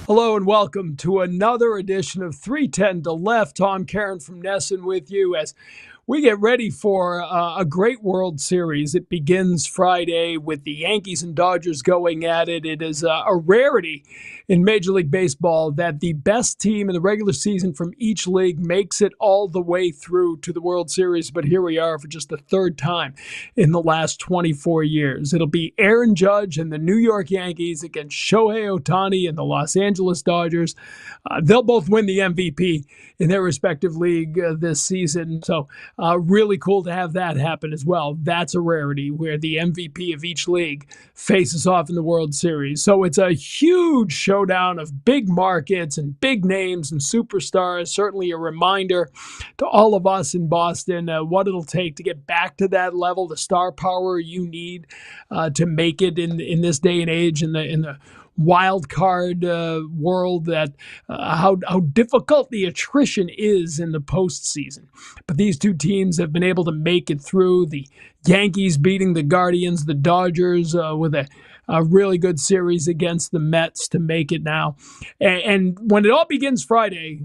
Hello and welcome to another edition of 310 to Left. Tom Caron from Nesson with you as we get ready for a great World Series. It begins Friday with the Yankees and Dodgers going at it. It is a rarity in Major League Baseball that the best team in the regular season from each league makes it all the way through to the World Series. But here we are for just the third time in the last 24 years. It'll be Aaron Judge and the New York Yankees against Shohei Ohtani and the Los Angeles Dodgers. They'll both win the MVP in their respective league this season. So really cool to have that happen as well. That's a rarity where the MVP of each league faces off in the World Series. So it's a huge showdown of big markets and big names and superstars. Certainly a reminder to all of us in Boston what it'll take to get back to that level, the star power you need to make it in this day and age in the wild card world, that how difficult the attrition is in the postseason. But these two teams have been able to make it through. The Yankees beating the Guardians, the Dodgers with a really good series against the Mets to make it now. And when it all begins Friday,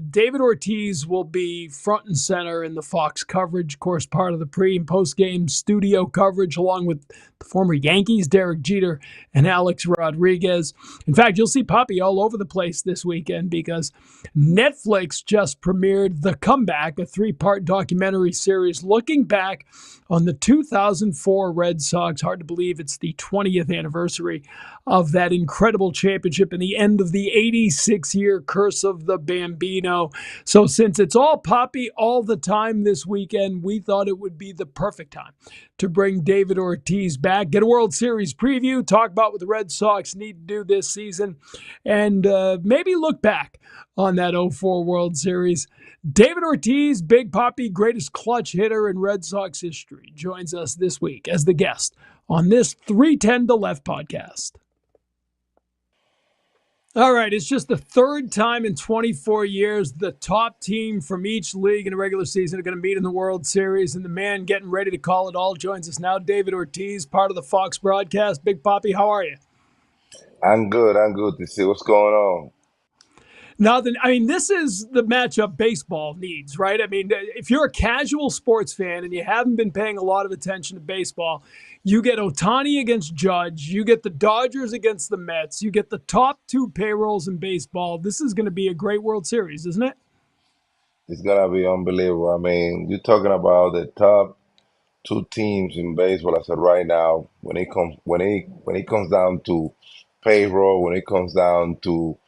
David Ortiz will be front and center in the Fox coverage, of course, part of the pre and post game studio coverage, along with the former Yankees, Derek Jeter and Alex Rodriguez. In fact, you'll see Papi all over the place this weekend because Netflix just premiered The Comeback, a three-part documentary series looking back on the 2004 Red Sox. Hard to believe it's the 20th anniversary of that incredible championship and the end of the 86-year curse of the Bambino. So since it's all Papi all the time this weekend, we thought it would be the perfect time to bring David Ortiz back, get a World Series preview, talk about what the Red Sox need to do this season, and maybe look back on that '04 World Series. David Ortiz, Big Papi, greatest clutch hitter in Red Sox history, joins us this week as the guest on this 310 to Left podcast. All right, it's just the third time in 24 years the top team from each league in the regular season are going to meet in the World Series, and the man getting ready to call it all joins us now, David Ortiz, part of the Fox broadcast. Big Papi, how are you? I'm good. I'm good to see what's going on. Now, then, I mean, this is the matchup baseball needs, right? I mean, if you're a casual sports fan and you haven't been paying a lot of attention to baseball, you get Ohtani against Judge, you get the Dodgers against the Mets, you get the top two payrolls in baseball. This is going to be a great World Series, isn't it? It's gonna be unbelievable. I mean, you're talking about the top two teams in baseball as of right now. When it comes down to payroll, when it comes down to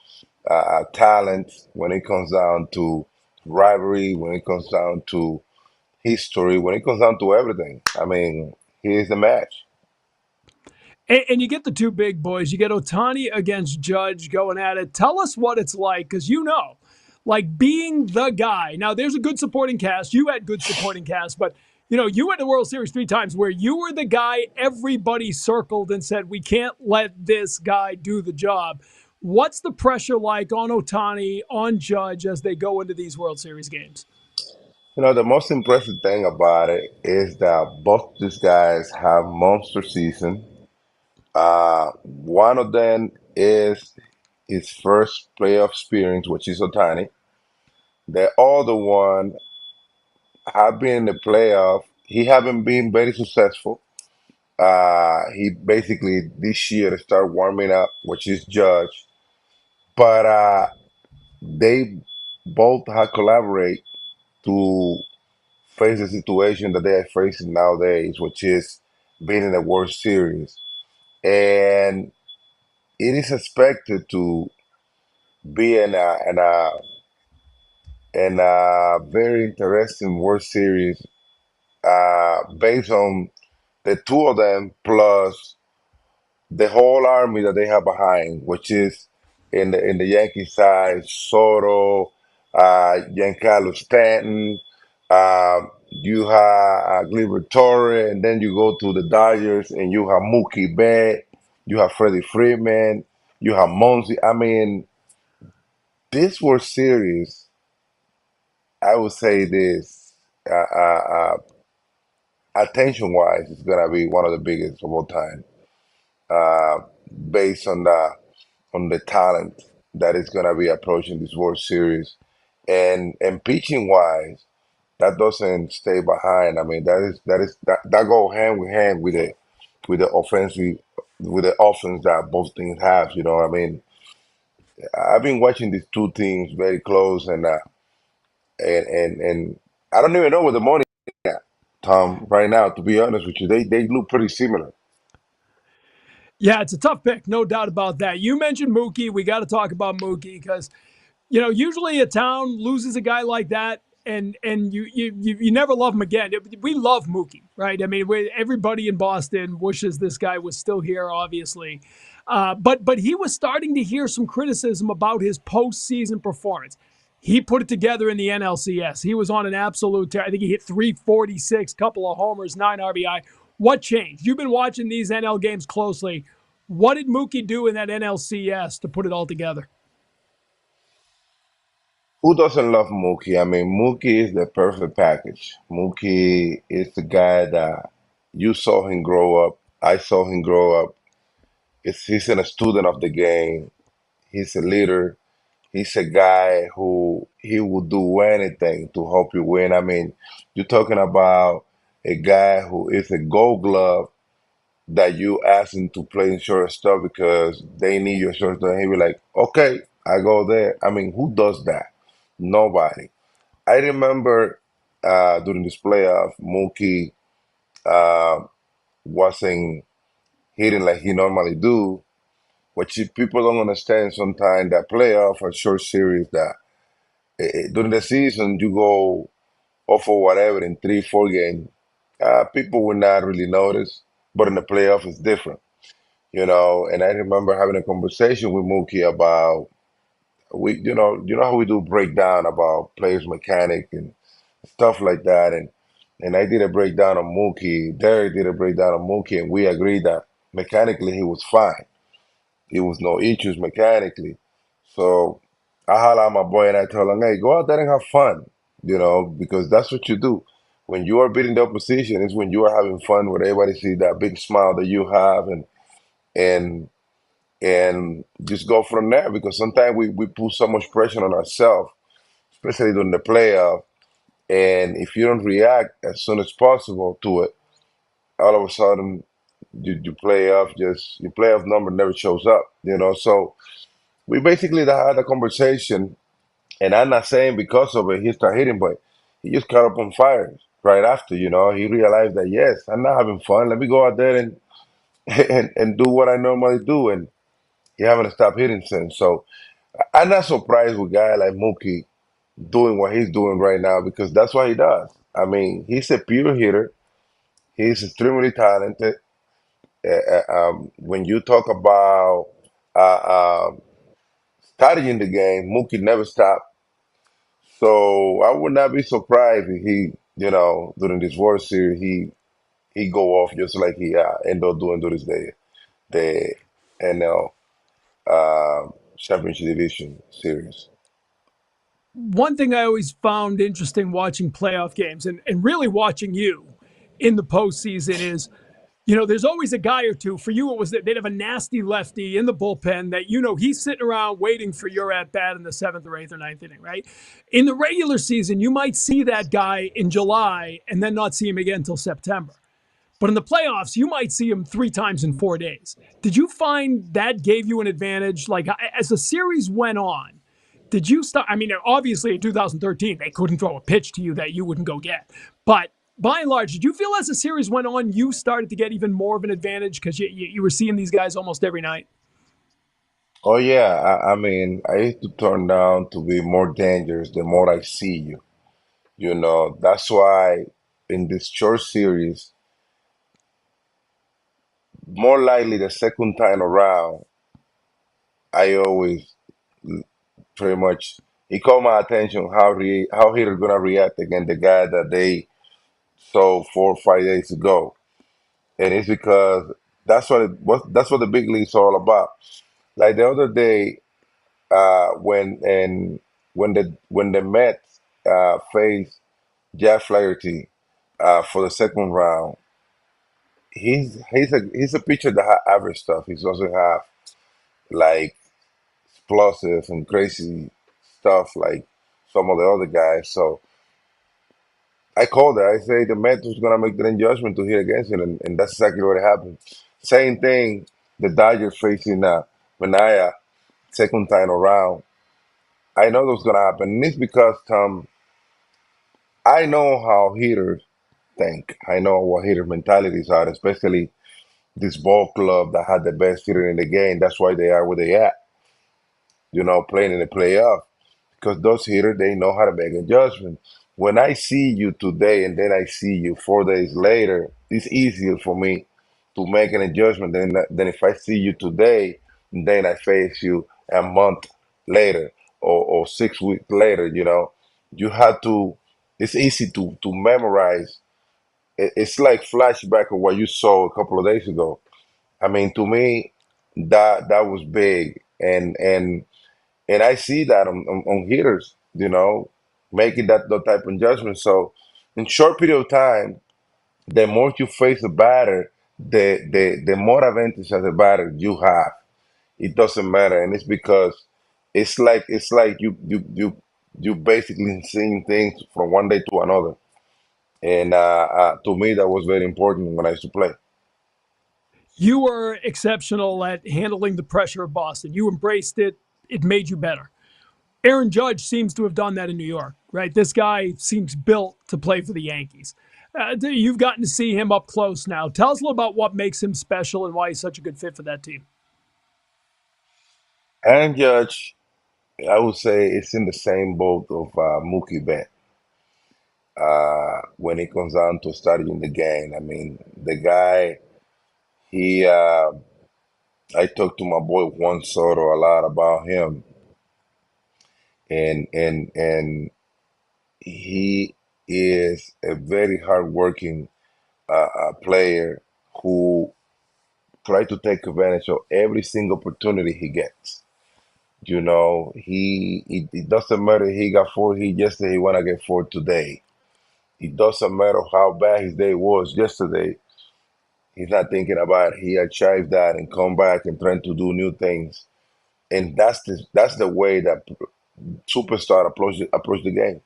talent, when it comes down to rivalry, when it comes down to history, when it comes down to everything. I mean, here's the match. And you get the two big boys. You get Ohtani against Judge going at it. Tell us what it's like, because like being the guy. Now, there's a good supporting cast. You had good supporting cast, but you went to the World Series three times where you were the guy everybody circled and said, we can't let this guy do the job. What's the pressure like on Ohtani, on Judge as they go into these World Series games? The most impressive thing about it is that both these guys have monster season. One of them is his first playoff experience, which is Ohtani. The other one have been in the playoff. He haven't been very successful. He basically this year started warming up, which is Judge. But they both have collaborate to face the situation that they are facing nowadays, which is being in the World Series. And it is expected to be in a very interesting World Series based on the two of them plus the whole army that they have behind, which is in the Yankee side, Soto, Giancarlo Stanton, you have Gleyber Torres, and then you go to the Dodgers and you have Mookie Betts, you have Freddie Freeman, you have Monty. I mean, this World Series, I would say this, attention wise, is gonna be one of the biggest of all time, uh, based on the talent. that is gonna be approaching this World Series, and pitching wise, that doesn't stay behind. I mean, that go hand with hand with the offensive with the offense that both teams have. You know, I mean, I've been watching these two teams very close, and I don't even know what the money is at, Tom, right now. To be honest with you, they look pretty similar. Yeah, it's a tough pick, no doubt about that. You mentioned Mookie. We got to talk about Mookie because usually a town loses a guy like that, and you never love him again. We love Mookie, right? I mean, everybody in Boston wishes this guy was still here, obviously. But he was starting to hear some criticism about his postseason performance. He put it together in the NLCS. He was on an absolute tear. I think he hit 346, couple of homers, 9 RBI. What changed? You've been watching these NL games closely. What did Mookie do in that NLCS to put it all together? Who doesn't love Mookie? I mean, Mookie is the perfect package. Mookie is the guy that you saw him grow up. I saw him grow up. He's a student of the game. He's a leader. He's a guy who he will do anything to help you win. I mean, you're talking about a guy who is a gold glove that you ask him to play in shortstop because they need your shortstop. And he be like, okay, I go there. I mean, who does that? Nobody. I remember during this playoff, Mookie uh, wasn't hitting like he normally do. What people don't understand sometimes that playoff or short series that during the season you go off or whatever in 3, 4 games, people will not really notice. But in the playoff, it's different, you know. And I remember having a conversation with Mookie about you know how we do breakdown about players' mechanic and stuff like that. And I did a breakdown on Mookie. Derek did a breakdown on Mookie, and we agreed that mechanically he was fine. He was no issues mechanically. So I holler at my boy and I tell him, hey, go out there and have fun, because that's what you do. When you are beating the opposition, it's when you are having fun where everybody see that big smile that you have and and just go from there because sometimes we put so much pressure on ourselves, especially during the playoff. And if you don't react as soon as possible to it, all of a sudden your playoff number never shows up, So we basically had a conversation, and I'm not saying because of it he started hitting, but he just caught up on fire right after. He realized that yes, I'm not having fun. Let me go out there and and do what I normally do, and he haven't stopped hitting since. So I'm not surprised with a guy like Mookie doing what he's doing right now because that's what he does. I mean, he's a pure hitter. He's extremely talented. When you talk about strategy in the game, Mookie never stopped. So I would not be surprised if during this World Series, he go off just like he ended up doing during the NL Championship Division Series. One thing I always found interesting watching playoff games and really watching you in the postseason is, there's always a guy or two. For you, it was that they'd have a nasty lefty in the bullpen that, he's sitting around waiting for your at bat in the seventh or eighth or ninth inning, right? In the regular season, you might see that guy in July and then not see him again until September. But in the playoffs, you might see him 3 times in 4 days. Did you find that gave you an advantage? Like, as the series went on, did you start? I mean, obviously in 2013, they couldn't throw a pitch to you that you wouldn't go get. But by and large, did you feel as the series went on, you started to get even more of an advantage because you were seeing these guys almost every night? Oh yeah, I mean, I used to turn down to be more dangerous the more I see you. That's why in this short series, more likely the second time around, I always pretty much it caught my attention how he gonna react against the guy that they saw 4 or 5 days ago, and it's because that's what the big league's all about. Like the other day, when the Mets faced Jack Flaherty for the second round, he's a pitcher that has average stuff. He doesn't have like explosive and crazy stuff like some of the other guys. So I called it. I say the Mets was gonna make the adjustment to hit against it, and that's exactly what happened. Same thing. The Dodgers facing Manaya second time around. I know that was gonna happen. And it's because Tom, I know how hitters think. I know what hitter mentalities are, especially this ball club that had the best hitter in the game. That's why they are where they at. Playing in the playoff. Because those hitters, they know how to make adjustments. When I see you today and then I see you 4 days later, it's easier for me to make an adjustment than if I see you today and then I face you a month later or 6 weeks later. You have to. It's easy to memorize. It's like flashback of what you saw a couple of days ago. I mean, to me, that was big, and I see that on hitters, making that type of judgment. So, in short period of time, the more you face a batter, the more advantage as a batter you have. It doesn't matter, and it's because it's like you basically seeing things from one day to another. And to me, that was very important when I used to play. You were exceptional at handling the pressure of Boston. You embraced it. It made you better. Aaron Judge seems to have done that in New York, right? This guy seems built to play for the Yankees. You've gotten to see him up close now. Tell us a little about what makes him special and why he's such a good fit for that team. And Judge, I would say it's in the same boat of Mookie Betts when it comes down to studying the game. I mean, the guy, he, I talked to my boy Juan Soto a lot about him, and he is a very hardworking player who try to take advantage of every single opportunity he gets. It doesn't matter if he got four hits yesterday, he wanna get four today. It doesn't matter how bad his day was yesterday. He's not thinking about it. He achieved that and come back and trying to do new things. And that's the way that superstar approach the game.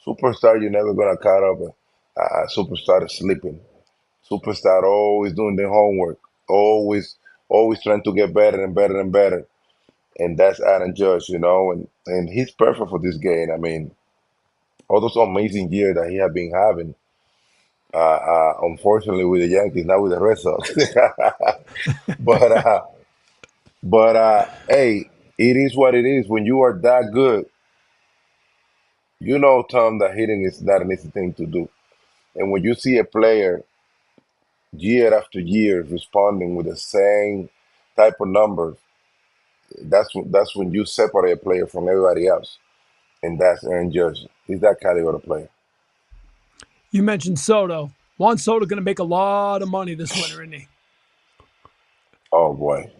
Superstar, you're never gonna cut up. Superstar is sleeping. Superstar always doing their homework. Always trying to get better and better and better. And that's Aaron Judge, and he's perfect for this game. I mean, all those amazing years that he has been having. Unfortunately, with the Yankees, not with the Red Sox. but hey, it is what it is. When you are that good, Tom, that hitting is not an easy thing to do. And when you see a player year after year responding with the same type of numbers, that's when you separate a player from everybody else. And that's Aaron Judge. He's that caliber of player. You mentioned Soto. Juan Soto going to make a lot of money this winter, isn't he? Oh boy,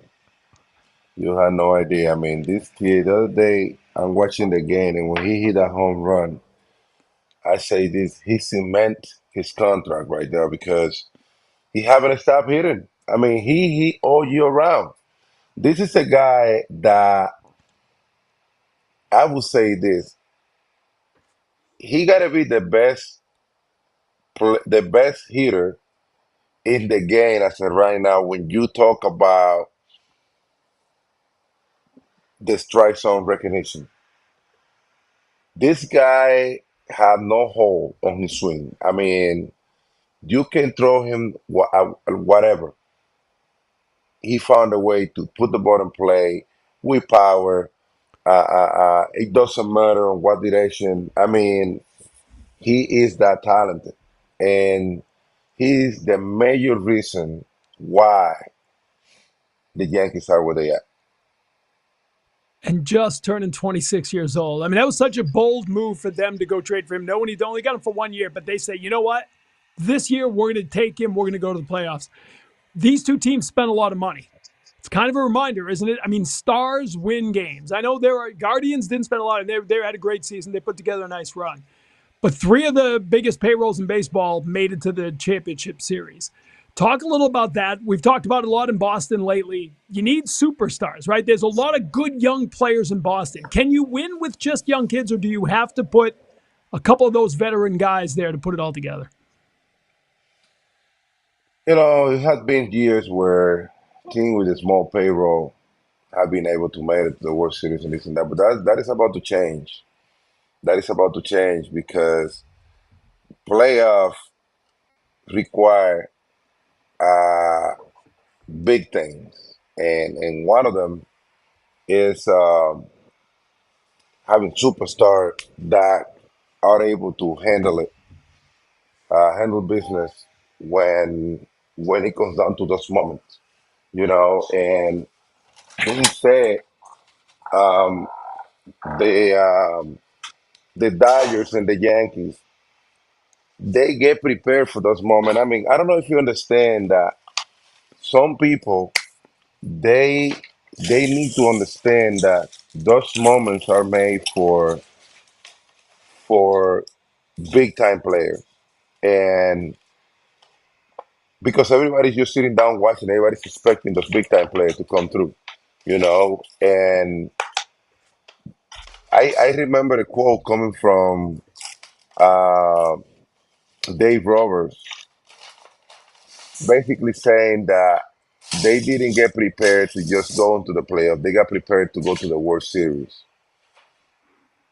you have no idea. I mean, this kid, the other day, I'm watching the game, and when he hit that home run, I say this, he cement his contract right there because he haven't stopped hitting. I mean, he all year round. This is a guy that I would say this. He got to be the best hitter in the game as of right now. When you talk about the strike zone recognition, this guy have no hole on his swing. I mean, you can throw him whatever. He found a way to put the ball in play with power. It doesn't matter on what direction. I mean, he is that talented, and he's the major reason why the Yankees are where they are. And just turning 26 years old. I mean, that was such a bold move for them to go trade for him, knowing he'd only got him for 1 year. But they say, you know what? This year, we're going to take him. We're going to go to the playoffs. These two teams spent a lot of money. It's kind of a reminder, isn't it? I mean, stars win games. I know there are Guardians didn't spend a lot, and they had a great season. They put together a nice run. But three of the biggest payrolls in baseball made it to the championship series. Talk a little about that. We've talked about it a lot in Boston lately. You need superstars, right? There's a lot of good young players in Boston. Can you win with just young kids, or do you have to put a couple of those veteran guys there to put it all together? It has been years where teams with a small payroll have been able to make it to the World Series and this and that, but that is about to change. That is about to change because playoff require uh, big things, and one of them is having superstars that are able to handle it, handle business when it comes down to those moments, And being said, um, the the Dodgers and the Yankees, they get prepared for those moments. I mean, I don't know if you understand that some people they they need to understand that those moments are made for big time players, and because everybody's just sitting down watching, everybody's expecting those big time players to come through, And I remember a quote coming from uh, Dave Roberts, basically saying that they didn't get prepared to just go into the playoff. They got prepared to go to the World Series.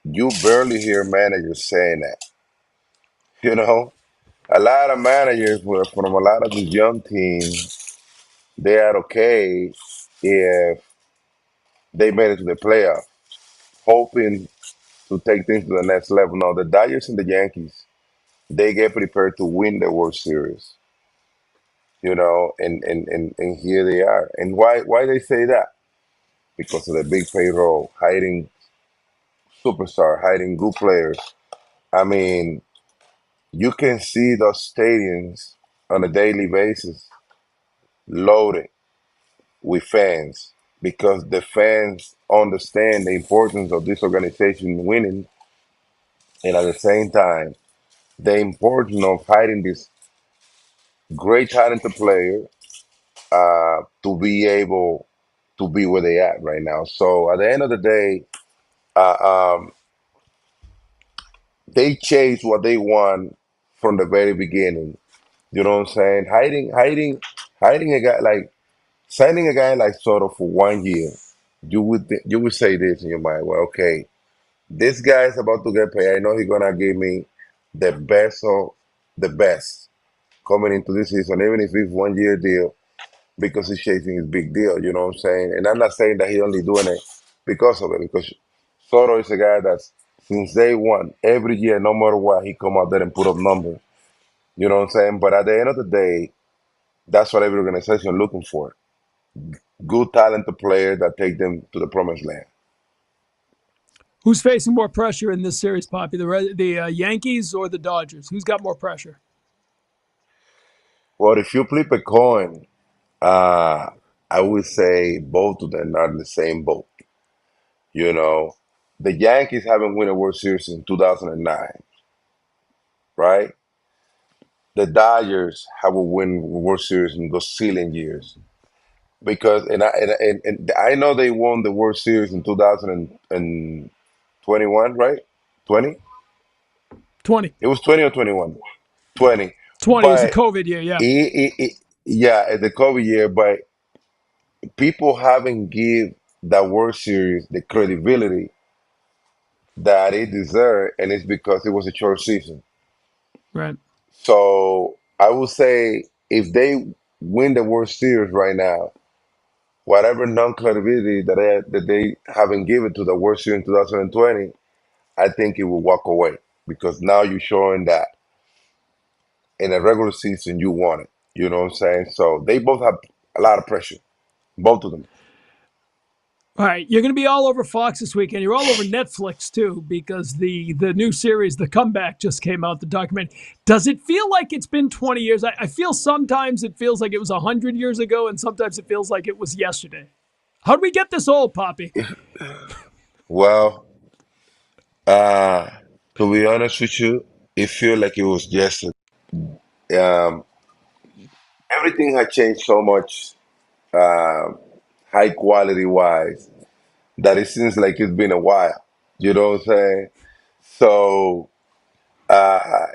You barely hear managers saying that. You know, a lot of managers from a lot of these young teams, they are okay if they made it to the playoff, hoping to take things to the next level. Now, the Dodgers and the Yankees, they get prepared to win the World Series, and here they are. And why they say that? Because of the big payroll, hiding superstar, hiding good players. I mean, you can see those stadiums on a daily basis loaded with fans because the fans understand the importance of this organization winning, and at the same time, the importance of hiding this great talented player to be able to be where they at right now. So at the end of the day, um, they chase what they want from the very beginning. You know what I'm saying? Hiding a guy like signing a guy like Soto for 1 year. You would say this in your mind. Well, okay, this guy is about to get paid. I know he's gonna give me the best of the best coming into this season, even if it's 1 year deal, because he's chasing his big deal. You know what I'm saying? And I'm not saying that he only doing it because of it, because Soto is a guy that's since day one, every year, no matter what, he come out there and put up numbers. You know what I'm saying? But at the end of the day, that's what every organization looking for. Good talented players that take them to the promised land. Who's facing more pressure in this series, Poppy? The Yankees or the Dodgers? Who's got more pressure? Well, if you flip a coin, uh, I would say both of them are in the same boat. You know, the Yankees haven't won a World Series in 2009, right? The Dodgers have a win World Series in those ceiling years because and I know they won the World Series in 2021, right? 20? 20. It was 20 or 21? 20. 20 is a But COVID year, yeah. yeah, the COVID year, but people haven't give that World Series the credibility that it deserved, and it's because it was a short season. Right. So I would say if they win the World Series right now, whatever non-credibility that they haven't given to the World Series in 2020, I think it will walk away because now you're showing that in a regular season you won it. You know what I'm saying? So they both have a lot of pressure, both of them. All right, you're going to be all over Fox this weekend. You're all over Netflix too, because the new series, The Comeback, just came out. The documentary. Does it feel like it's been 20 years? I feel sometimes it feels like it was 100 years ago, and sometimes it feels like it was yesterday. How did we get this old, Poppy? Well, uh, to be honest with you, it feel like it was yesterday. Um, everything had changed so much, uh, high quality wise, that it seems like it's been a while. You know what I'm saying? So uh,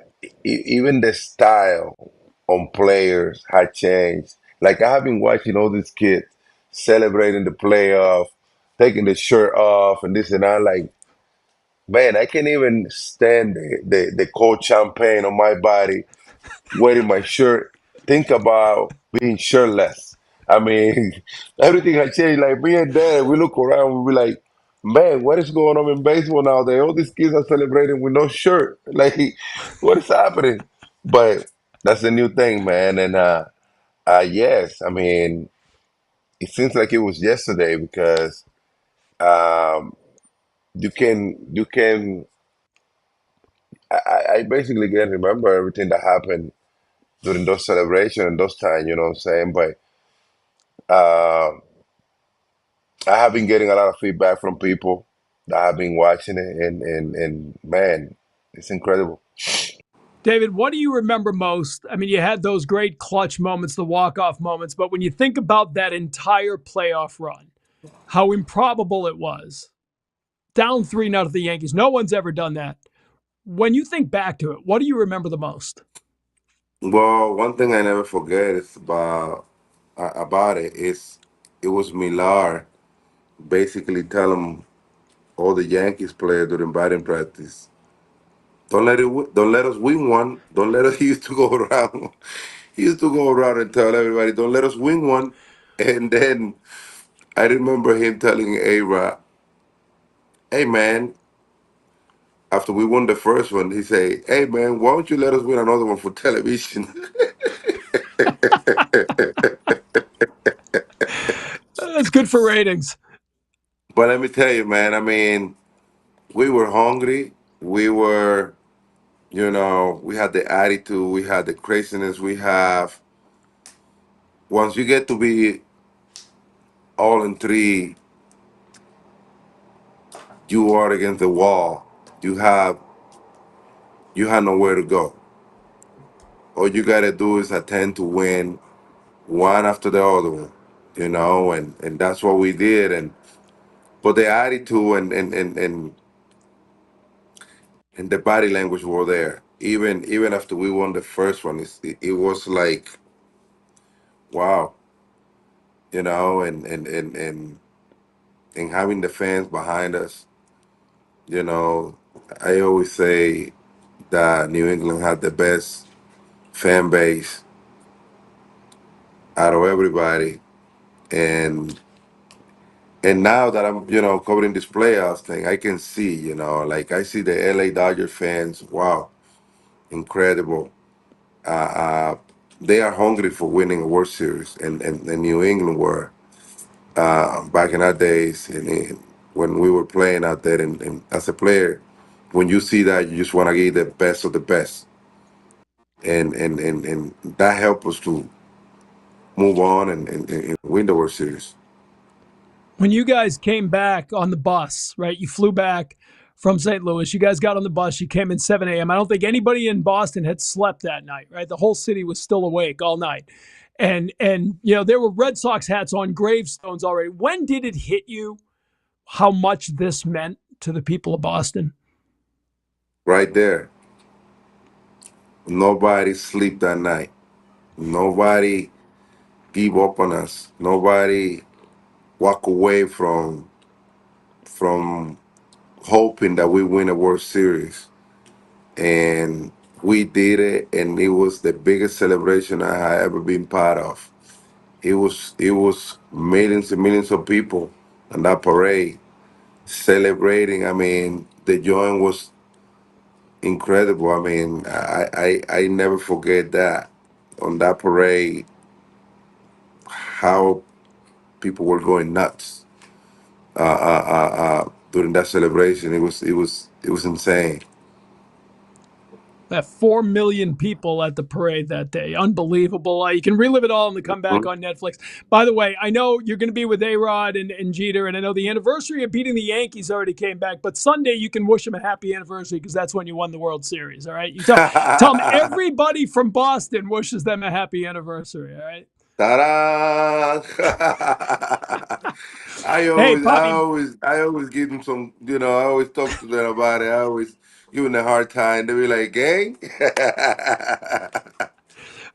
even the style on players had changed. Like I have been watching all these kids celebrating the playoff, taking the shirt off and this and that. Like, man, I can't even stand the cold champagne on my body, wearing my shirt. Think about being shirtless. I mean, everything has changed. Like me and Dad, we look around, we be like, man, what is going on in baseball nowadays? All these kids are celebrating with no shirt. Like, what is happening? But that's the new thing, man. And yes, I mean, it seems like it was yesterday because um, you can. I basically can remember everything that happened during those celebrations and those times. You know what I'm saying? But uh, I have been getting a lot of feedback from people that have been watching it, and man, it's incredible. David, what do you remember most? I mean, you had those great clutch moments, the walk-off moments, but when you think about that entire playoff run, how improbable it was, down 3-0 to the Yankees. No one's ever done that. When you think back to it, what do you remember the most? Well, one thing I never forget is about it is it was Millar basically telling all the Yankees players during batting practice, don't let us win one. Don't let us. He used to go around. He used to go around and tell everybody, don't let us win one. And then I remember him telling A-Rod, hey man, after we won the first one, he say, hey man, why don't you let us win another one for television? That's good for ratings. But let me tell you, man, I mean, we were hungry. We were, we had the attitude, we had the craziness we have. Once you get to be all in three, you are against the wall. You have you have nowhere to go. All you gotta do is attend to win one after the other one, and that's what we did. And but the attitude and the body language were there. Even after we won the first one, it was like wow, and having the fans behind us, you know, I always say that New England had the best fan base out of everybody, and now that I'm covering this playoffs thing, I can see like I see the LA Dodger fans. Wow, incredible. Uh, they are hungry for winning a World Series, and New England were back in our days, and when we were playing out there, and as a player, when you see that, you just want to get the best of the best, and that helped us to move on and win the World Series. When you guys came back on the bus, right? You flew back from St. Louis. You guys got on the bus. You came in 7 a.m. I don't think anybody in Boston had slept that night, right? The whole city was still awake all night. And there were Red Sox hats on gravestones already. When did it hit you how much this meant to the people of Boston? Right there, nobody sleep that night. Nobody give up on us. Nobody walk away from hoping that we win a World Series. And we did it, and it was the biggest celebration I had ever been part of. It was millions and millions of people on that parade celebrating. I mean, the joy was incredible. I mean, I never forget that on that parade how people were going nuts during that celebration. It was insane. 4 million people at the parade that day. Unbelievable. You can relive it all in the comeback Mhm. on Netflix. By the way, I know you're going to be with A-Rod and Jeter, and I know the anniversary of beating the Yankees already came back, but Sunday you can wish them a happy anniversary because that's when you won the World Series, all right? You tell them everybody from Boston wishes them a happy anniversary, all right? Ta-da! Hey, Papi, I always give them some. I always talk to them about it. I always give them a hard time. They be like, "Gang."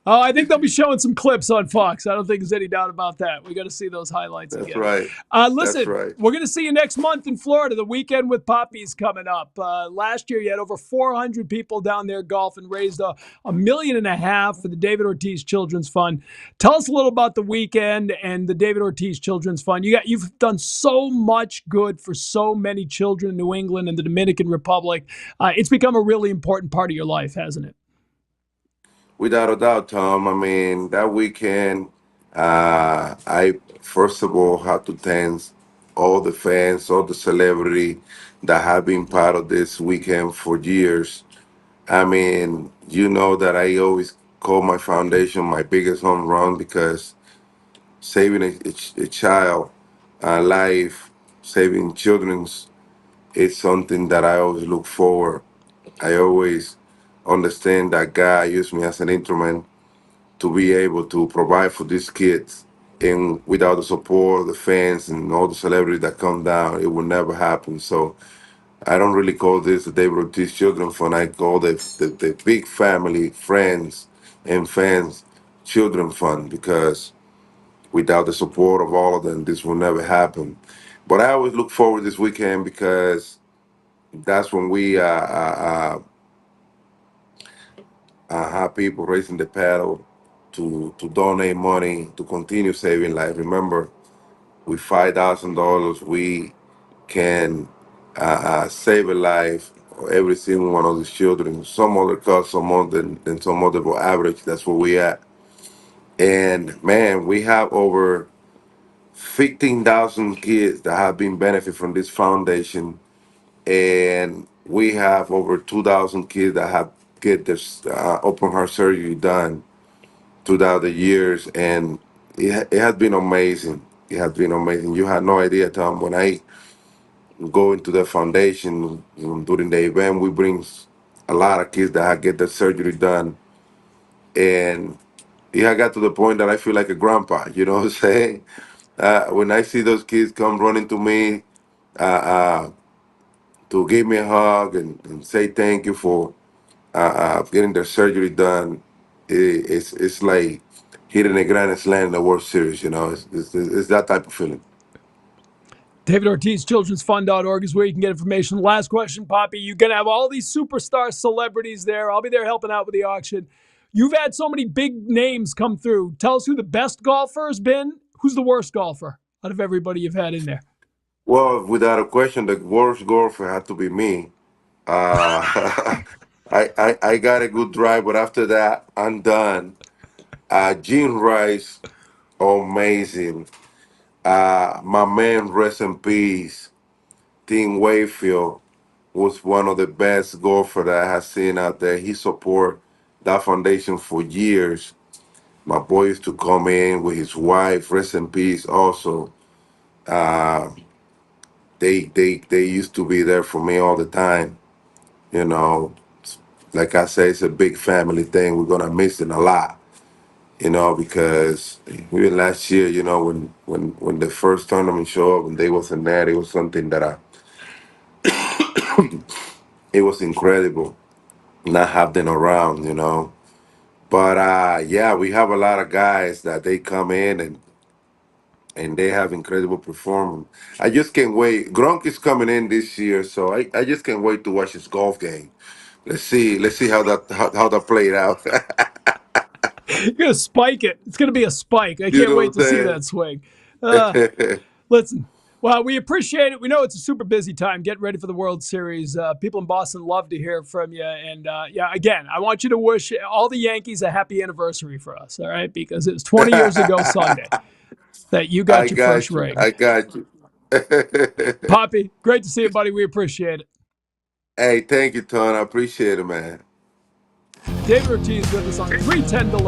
I think they'll be showing some clips on Fox. I don't think there's any doubt about that. We got to see those highlights That's again. right. That's Listen, right. we're going to see you next month in Florida. The weekend with Papi's coming up. Last year, you had over 400 people down there golfing, raised a million and a half for the David Ortiz Children's Fund. Tell us a little about the weekend and the David Ortiz Children's Fund. You've done so much good for so many children in New England and the Dominican Republic. It's become a really important part of your life, hasn't it? Without a doubt, Tom. I mean, that weekend, I first of all had to thank all the fans, all the celebrity that have been part of this weekend for years. I mean, you know that I always call my foundation my biggest home run because saving a child life, saving children's, is something that I always look forward. I always understand that God used me as an instrument to be able to provide for these kids. And without the support of the fans and all the celebrities that come down, it will never happen. So I don't really call this the David Ortiz Children Fund. I call the big family, friends, and fans Children Fund because without the support of all of them, this will never happen. But I always look forward this weekend because that's when we have people raising the paddle to donate money to continue saving life. Remember, with $5,000, we can save a life for every single one of these children. Some other cost some more than some other, but average. That's where we at. And man, we have over 15,000 kids that have been benefit from this foundation, and we have over 2,000 kids that have get this open heart surgery done throughout the years, and it has been amazing. It has been amazing. You had no idea, Tom. When I go into the foundation during the event, we bring a lot of kids that have get the surgery done, and it had got to the point that I feel like a grandpa. You know what I'm saying? When I see those kids come running to me uh, uh, to give me a hug and say thank you for getting their surgery done, it's like hitting a grand slam in the World Series. You know, it's that type of feeling. David Ortiz, childrensfund.org is where you can get information. Last question, Poppy. You're going to have all these superstar celebrities there. I'll be there helping out with the auction. You've had so many big names come through. Tell us who the best golfer has been. Who's the worst golfer out of everybody you've had in there? Well, without a question, the worst golfer had to be me. Uh, I got a good drive, but after that, I'm done. Gene Rice, amazing. My man, rest in peace. Tim Wayfield was one of the best golfer that I have seen out there. He support that foundation for years. My boy used to come in with his wife, rest in peace. Also, uh, they used to be there for me all the time. You know, like I say, it's a big family thing. We're gonna miss it a lot. Because even last year, when the first tournament showed up and they wasn't there, it was something that it was incredible not have them around. But yeah, we have a lot of guys that they come in and they have incredible performance. I just can't wait. Gronk is coming in this year, so I just can't wait to watch his golf game. Let's see how that played out. You're going to spike it. It's going to be a spike. I You can't know wait what to see I'm that swing. Uh, saying? Listen, well, we appreciate it. We know it's a super busy time. Get ready for the World Series. People in Boston love to hear from you. And yeah, again, I want you to wish all the Yankees a happy anniversary for us, all right? Because it was 20 years ago Sunday that you I got your first got you. ring. I got you. Poppy, great to see you, buddy. We appreciate it. Hey, thank you, Ton. I appreciate it, man. David Ortiz with us on 310 to Left.